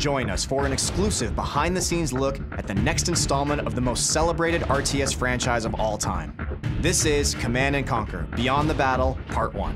join us for an exclusive behind-the-scenes look at the next installment of the most celebrated RTS franchise of all time. This is Command & Conquer: Beyond the Battle, Part 1.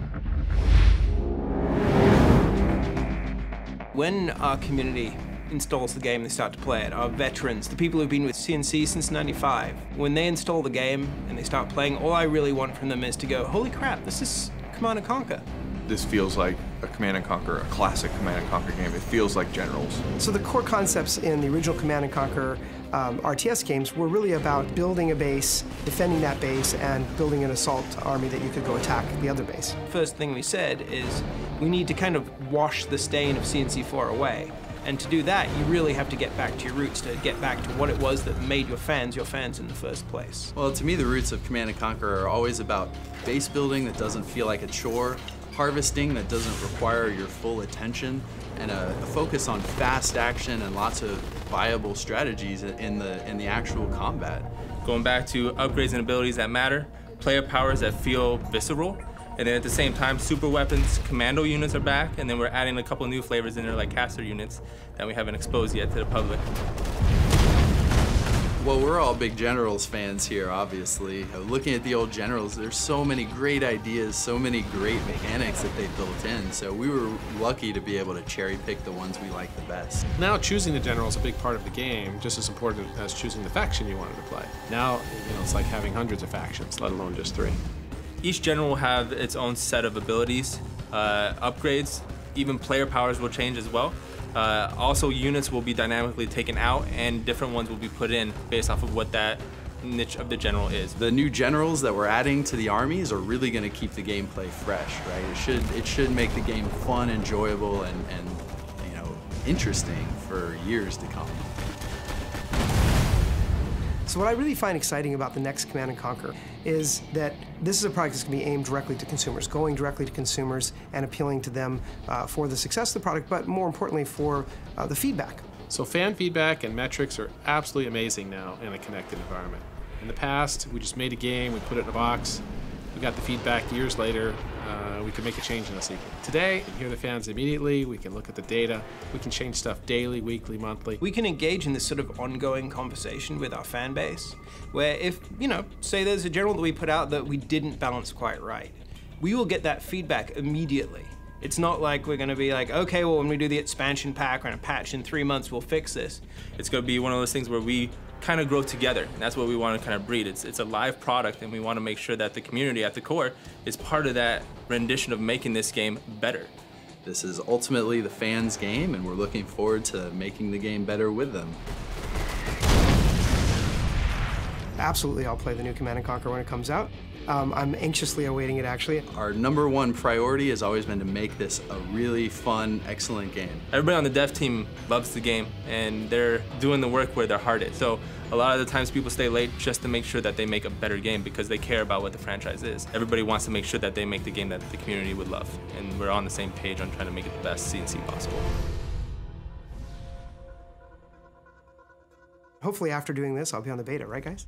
When our community installs the game, they start to play it, our veterans, the people who've been with CNC since '95, when they install the game and they start playing, all I really want from them is to go, holy crap, this is Command & Conquer. This feels like a Command & Conquer, a classic Command & Conquer game. It feels like Generals. So the core concepts in the original Command & Conquer RTS games were really about building a base, defending that base, and building an assault army that you could go attack the other base. First thing we said is we need to kind of wash the stain of CNC4 away. And to do that, you really have to get back to your roots, to get back to what it was that made your fans in the first place. Well, to me, the roots of Command & Conquer are always about base building that doesn't feel like a chore, harvesting that doesn't require your full attention, and a focus on fast action and lots of viable strategies in the actual combat. Going back to upgrades and abilities that matter, player powers that feel visceral, and then at the same time, super weapons, commando units are back, and then we're adding a couple new flavors in there like caster units that we haven't exposed yet to the public. Well, we're all big Generals fans here, obviously. Looking at the old Generals, there's so many great ideas, so many great mechanics that they built in, so we were lucky to be able to cherry pick the ones we like the best. Now choosing the General is a big part of the game, just as important as choosing the faction you wanted to play. Now, it's like having hundreds of factions, let alone just 3. Each general will have its own set of abilities, upgrades, even player powers will change as well. Also, units will be dynamically taken out and different ones will be put in based off of what that niche of the general is. The new generals that we're adding to the armies are really going to keep the gameplay fresh, right? It should make the game fun, enjoyable, and interesting for years to come. So what I really find exciting about the next Command & Conquer is that this is a product that's going to be aimed directly to consumers, going directly to consumers and appealing to them for the success of the product, but more importantly for the feedback. So fan feedback and metrics are absolutely amazing now in a connected environment. In the past, we just made a game, we put it in a box, we got the feedback years later, we can make a change in a sequel. Today, we can hear the fans immediately, we can look at the data, we can change stuff daily, weekly, monthly. We can engage in this sort of ongoing conversation with our fan base, where if, say there's a general that we put out that we didn't balance quite right, we will get that feedback immediately. It's not like we're gonna be like, okay, well, when we do the expansion pack or in a patch in 3 months, we'll fix this. It's gonna be one of those things where we kind of grow together, and that's what we want to kind of breed. It's a live product, and we want to make sure that the community at the core is part of that rendition of making this game better. This is ultimately the fans' game, and we're looking forward to making the game better with them. Absolutely, I'll play the new Command & Conquer when it comes out. I'm anxiously awaiting it, actually. Our #1 priority has always been to make this a really fun, excellent game. Everybody on the dev team loves the game, and they're doing the work where their heart is. So a lot of the times people stay late just to make sure that they make a better game because they care about what the franchise is. Everybody wants to make sure that they make the game that the community would love, and we're on the same page on trying to make it the best CNC possible. Hopefully after doing this, I'll be on the beta, right guys?